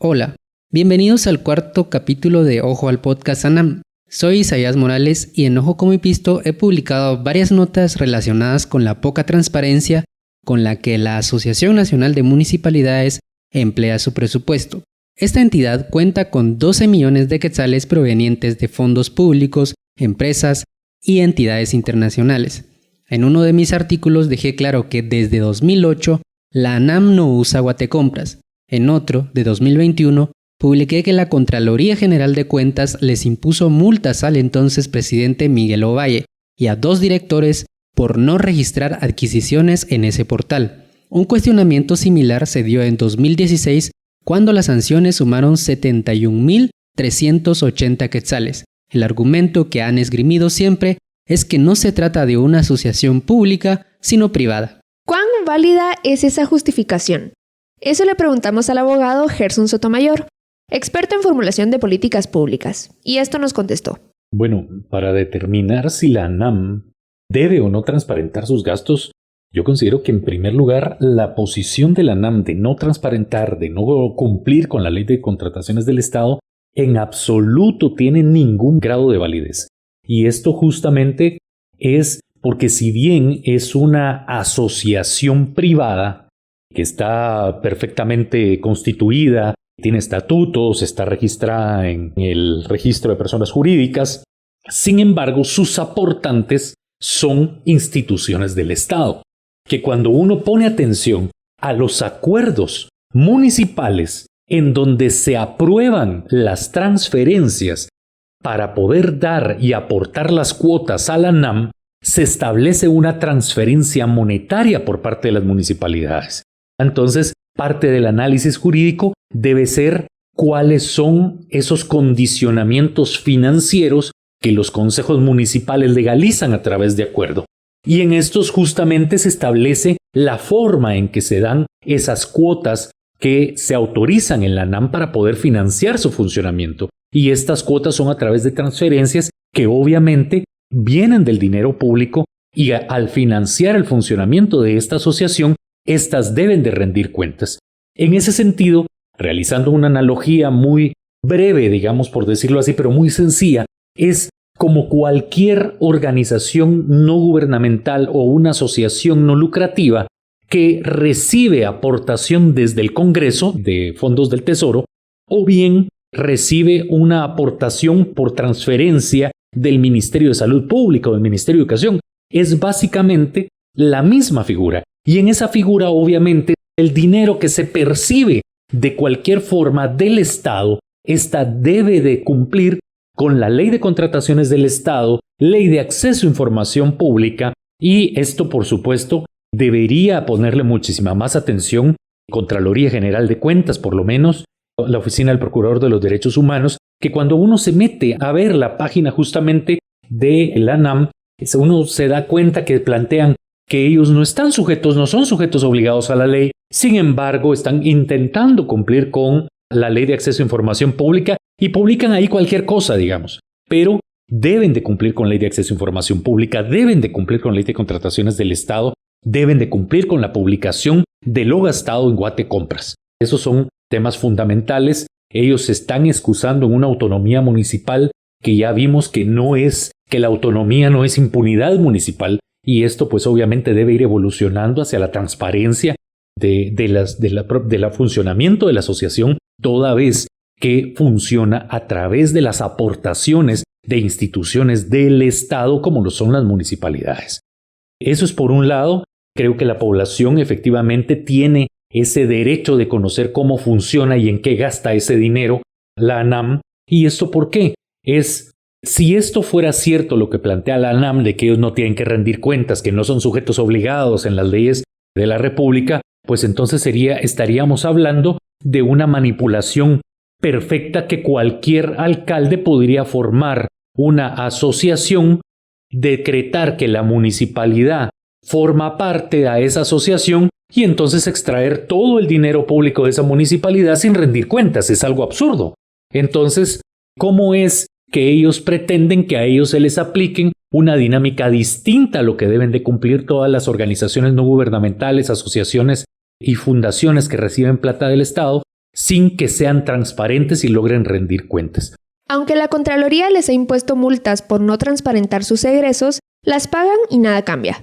Hola, bienvenidos al cuarto capítulo de Ojo al Podcast ANAM. Soy Isaías Morales y en Ojo Como Pisto he publicado varias notas relacionadas con la poca transparencia con la que la Asociación Nacional de Municipalidades emplea su presupuesto. Esta entidad cuenta con 12 millones de quetzales provenientes de fondos públicos, empresas y entidades internacionales. En uno de mis artículos dejé claro que desde 2008 la ANAM no usa Guatecompras. En otro, de 2021, publiqué que la Contraloría General de Cuentas les impuso multas al entonces presidente Miguel Ovalle y a 2 directores por no registrar adquisiciones en ese portal. Un cuestionamiento similar se dio en 2016 cuando las sanciones sumaron 71.380 quetzales. El argumento que han esgrimido siempre es que no se trata de una asociación pública, sino privada. ¿Cuán válida es esa justificación? Eso le preguntamos al abogado Gerson Sotomayor, experto en formulación de políticas públicas, y esto nos contestó. Bueno, para determinar si la ANAM debe o no transparentar sus gastos, yo considero que en primer lugar la posición de la ANAM de no transparentar, de no cumplir con la ley de contrataciones del Estado, en absoluto tiene ningún grado de validez. Y esto justamente es porque si bien es una asociación privada que está perfectamente constituida, tiene estatutos, está registrada en el registro de personas jurídicas, sin embargo sus aportantes son instituciones del Estado, que cuando uno pone atención a los acuerdos municipales en donde se aprueban las transferencias para poder dar y aportar las cuotas a la ANAM, se establece una transferencia monetaria por parte de las municipalidades. Entonces, parte del análisis jurídico debe ser cuáles son esos condicionamientos financieros que los consejos municipales legalizan a través de acuerdo. Y en estos justamente se establece la forma en que se dan esas cuotas que se autorizan en la ANAM para poder financiar su funcionamiento. Y estas cuotas son a través de transferencias que obviamente vienen del dinero público y al financiar el funcionamiento de esta asociación, estas deben de rendir cuentas. En ese sentido, realizando una analogía muy breve, digamos por decirlo así, pero muy sencilla, es como cualquier organización no gubernamental o una asociación no lucrativa que recibe aportación desde el Congreso de fondos del Tesoro o bien recibe una aportación por transferencia del Ministerio de Salud Pública o del Ministerio de Educación. Es básicamente la misma figura. Y en esa figura, obviamente, el dinero que se percibe de cualquier forma del Estado, esta debe de cumplir con la Ley de Contrataciones del Estado, Ley de Acceso a Información Pública, y esto, por supuesto, debería ponerle muchísima más atención Contraloría General de Cuentas, por lo menos la Oficina del Procurador de los Derechos Humanos, que cuando uno se mete a ver la página justamente de la ANAM, uno se da cuenta que plantean que ellos no son sujetos obligados a la ley, sin embargo están intentando cumplir con la Ley de Acceso a Información Pública y publican ahí cualquier cosa, digamos, pero deben de cumplir con la Ley de Acceso a Información Pública, deben de cumplir con la Ley de Contrataciones del Estado, deben de cumplir con la publicación de lo gastado en Guatecompras. Esos son temas fundamentales. Ellos se están excusando en una autonomía municipal que ya vimos que la autonomía no es impunidad municipal. Y esto pues obviamente debe ir evolucionando hacia la transparencia de funcionamiento de la asociación, toda vez que funciona a través de las aportaciones de instituciones del Estado como lo son las municipalidades. Eso es por un lado. Creo que la población efectivamente tiene ese derecho de conocer cómo funciona y en qué gasta ese dinero la ANAM. ¿Y esto por qué? Si esto fuera cierto lo que plantea la ANAM de que ellos no tienen que rendir cuentas, que no son sujetos obligados en las leyes de la República, pues entonces estaríamos hablando de una manipulación perfecta que cualquier alcalde podría formar una asociación, decretar que la municipalidad forma parte de esa asociación y entonces extraer todo el dinero público de esa municipalidad sin rendir cuentas. Es algo absurdo. Entonces, ¿cómo es que ellos pretenden que a ellos se les apliquen una dinámica distinta a lo que deben de cumplir todas las organizaciones no gubernamentales, asociaciones y fundaciones que reciben plata del Estado, sin que sean transparentes y logren rendir cuentas. Aunque la Contraloría les ha impuesto multas por no transparentar sus egresos, las pagan y nada cambia.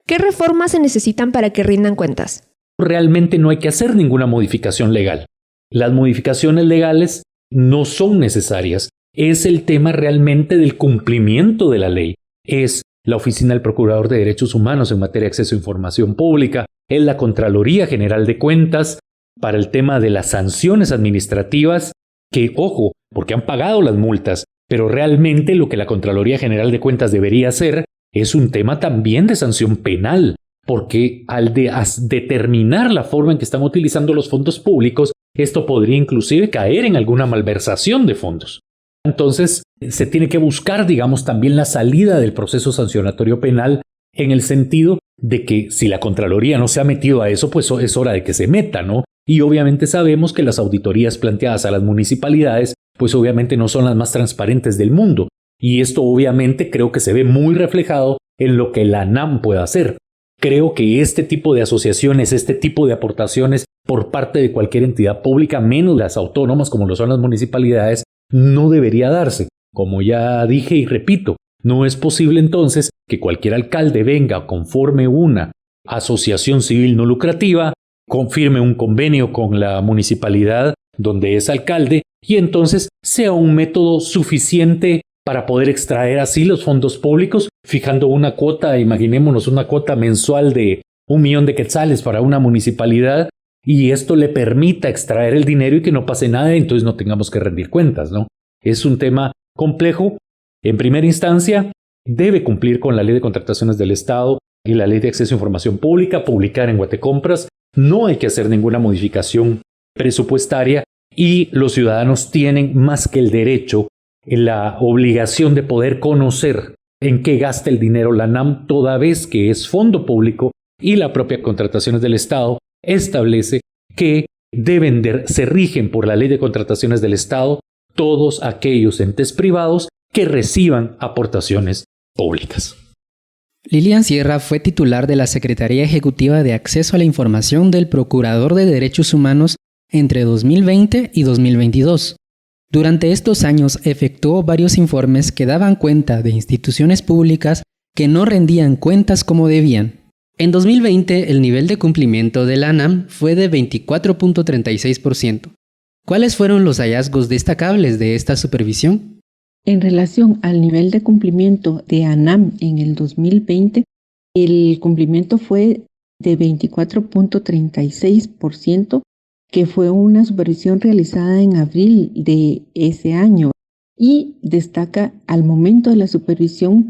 ¿Qué reformas se necesitan para que rindan cuentas? Realmente no hay que hacer ninguna modificación legal. Las modificaciones legales no son necesarias. Es el tema realmente del cumplimiento de la ley. Es la Oficina del Procurador de Derechos Humanos en materia de acceso a información pública, es la Contraloría General de Cuentas para el tema de las sanciones administrativas, que, ojo, porque han pagado las multas, pero realmente lo que la Contraloría General de Cuentas debería hacer es un tema también de sanción penal, porque al determinar la forma en que están utilizando los fondos públicos, esto podría inclusive caer en alguna malversación de fondos. Entonces, se tiene que buscar, digamos, también la salida del proceso sancionatorio penal en el sentido de que si la Contraloría no se ha metido a eso, pues es hora de que se meta, ¿no? Y obviamente sabemos que las auditorías planteadas a las municipalidades, pues obviamente no son las más transparentes del mundo. Y esto obviamente creo que se ve muy reflejado en lo que la ANAM puede hacer. Creo que este tipo de asociaciones, este tipo de aportaciones por parte de cualquier entidad pública, menos las autónomas como lo son las municipalidades, no debería darse. Como ya dije y repito, no es posible entonces que cualquier alcalde venga, conforme una asociación civil no lucrativa, confirme un convenio con la municipalidad donde es alcalde y entonces sea un método suficiente para poder extraer así los fondos públicos, fijando una cuota, imaginémonos una cuota mensual de 1,000,000 de quetzales para una municipalidad, y esto le permita extraer el dinero y que no pase nada y entonces no tengamos que rendir cuentas, ¿no? Es un tema complejo. En primera instancia, debe cumplir con la Ley de Contrataciones del Estado y la Ley de Acceso a Información Pública, publicar en Guatecompras. No hay que hacer ninguna modificación presupuestaria y los ciudadanos tienen más que el derecho, la obligación de poder conocer en qué gasta el dinero la ANAM, toda vez que es fondo público y la propia Contrataciones del Estado establece que se rigen por la Ley de Contrataciones del Estado todos aquellos entes privados que reciban aportaciones públicas. Lilian Sierra fue titular de la Secretaría Ejecutiva de Acceso a la Información del Procurador de Derechos Humanos entre 2020 y 2022. Durante estos años efectuó varios informes que daban cuenta de instituciones públicas que no rendían cuentas como debían. En 2020, el nivel de cumplimiento de la ANAM fue de 24.36%. ¿Cuáles fueron los hallazgos destacables de esta supervisión? En relación al nivel de cumplimiento de ANAM en el 2020, el cumplimiento fue de 24.36%, que fue una supervisión realizada en abril de ese año, y destaca al momento de la supervisión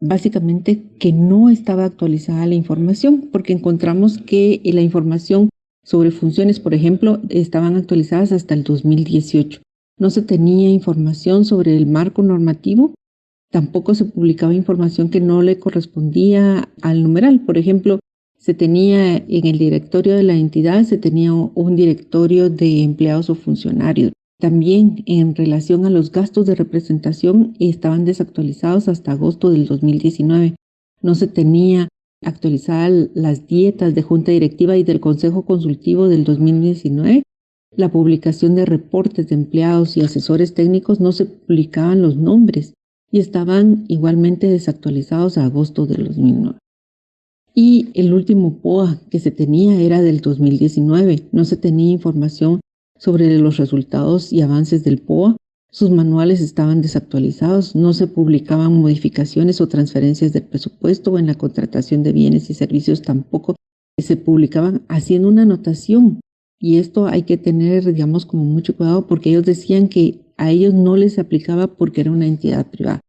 básicamente que no estaba actualizada la información, porque encontramos que la información sobre funciones, por ejemplo, estaban actualizadas hasta el 2018. No se tenía información sobre el marco normativo, tampoco se publicaba información que no le correspondía al numeral. Por ejemplo, se tenía en el directorio de la entidad, se tenía un directorio de empleados o funcionarios. También en relación a los gastos de representación estaban desactualizados hasta agosto del 2019. No se tenía actualizadas las dietas de junta directiva y del consejo consultivo del 2019. La publicación de reportes de empleados y asesores técnicos no se publicaban los nombres y estaban igualmente desactualizados a agosto del 2009. Y el último POA que se tenía era del 2019. No se tenía información sobre los resultados y avances del POA. Sus manuales estaban desactualizados, no se publicaban modificaciones o transferencias del presupuesto, o en la contratación de bienes y servicios tampoco se publicaban, haciendo una anotación. Y esto hay que tener, digamos, como mucho cuidado, porque ellos decían que a ellos no les aplicaba porque era una entidad privada.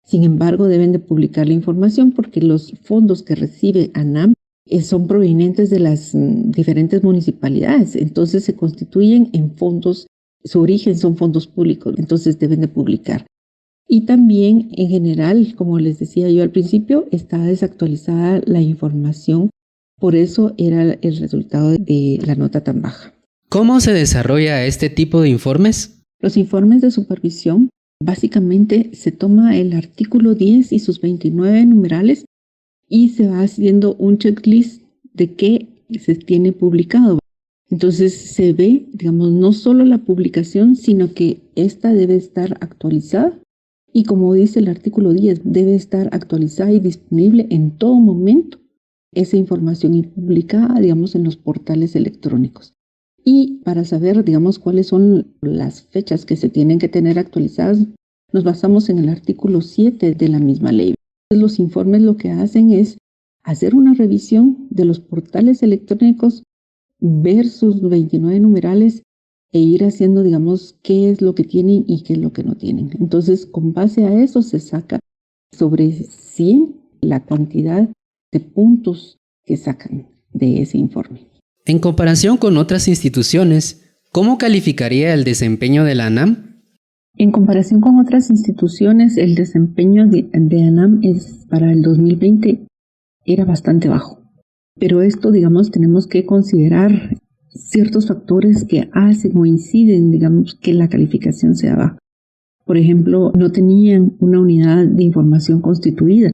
Sin embargo, deben de publicar la información porque los fondos que recibe ANAM son provenientes de las diferentes municipalidades. Entonces se constituyen en fondos, su origen son fondos públicos, entonces deben de publicar. Y también en general, como les decía yo al principio, está desactualizada la información. Por eso era el resultado de la nota tan baja. ¿Cómo se desarrolla este tipo de informes? Los informes de supervisión, básicamente se toma el artículo 10 y sus 29 numerales y se va haciendo un checklist de qué se tiene publicado. Entonces se ve, digamos, no solo la publicación, sino que esta debe estar actualizada y, como dice el artículo 10, debe estar actualizada y disponible en todo momento esa información y publicada, digamos, en los portales electrónicos. Y para saber, digamos, cuáles son las fechas que se tienen que tener actualizadas, nos basamos en el artículo 7 de la misma ley. Entonces, los informes lo que hacen es hacer una revisión de los portales electrónicos, ver sus 29 numerales e ir haciendo, digamos, qué es lo que tienen y qué es lo que no tienen. Entonces, con base a eso se saca sobre 100 la cantidad de puntos que sacan de ese informe. En comparación con otras instituciones, ¿cómo calificaría el desempeño de la ANAM? En comparación con otras instituciones, el desempeño de ANAM para el 2020 era bastante bajo. Pero esto, digamos, tenemos que considerar ciertos factores que hacen o inciden, digamos, que la calificación sea baja. Por ejemplo, no tenían una unidad de información constituida.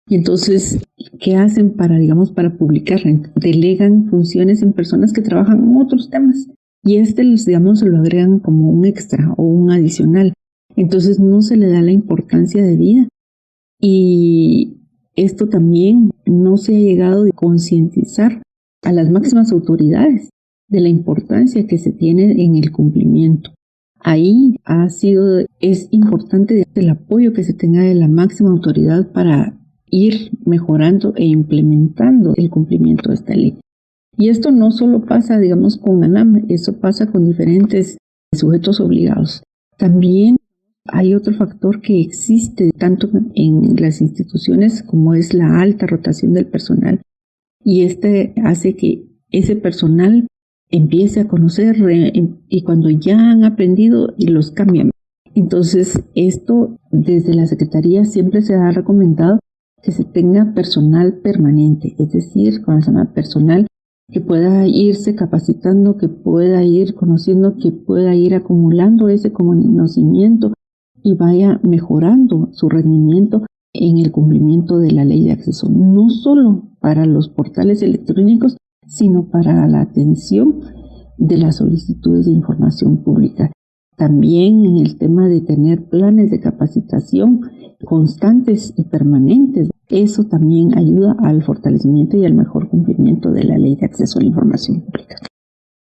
Y entonces, ¿qué hacen para publicar? Delegan funciones en personas que trabajan en otros temas. Y digamos, se lo agregan como un extra o un adicional. Entonces, no se le da la importancia debida. Y esto también no se ha llegado a concientizar a las máximas autoridades de la importancia que se tiene en el cumplimiento. Ahí es importante el apoyo que se tenga de la máxima autoridad para ir mejorando e implementando el cumplimiento de esta ley. Y esto no solo pasa, digamos, con ANAM, eso pasa con diferentes sujetos obligados. También hay otro factor que existe tanto en las instituciones como es la alta rotación del personal. Y este hace que ese personal empiece a conocer y cuando ya han aprendido los cambian. Entonces, esto desde la Secretaría siempre se ha recomendado que se tenga personal permanente, es decir, personal que pueda irse capacitando, que pueda ir conociendo, que pueda ir acumulando ese conocimiento y vaya mejorando su rendimiento en el cumplimiento de la ley de acceso, no solo para los portales electrónicos, sino para la atención de las solicitudes de información pública. También en el tema de tener planes de capacitación constantes y permanentes. Eso también ayuda al fortalecimiento y al mejor cumplimiento de la ley de acceso a la información pública.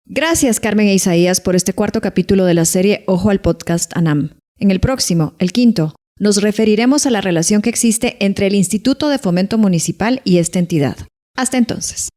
Gracias, Carmen e Isaías, por este cuarto capítulo de la serie Ojo al Podcast ANAM. En el próximo, el quinto, nos referiremos a la relación que existe entre el Instituto de Fomento Municipal y esta entidad. Hasta entonces.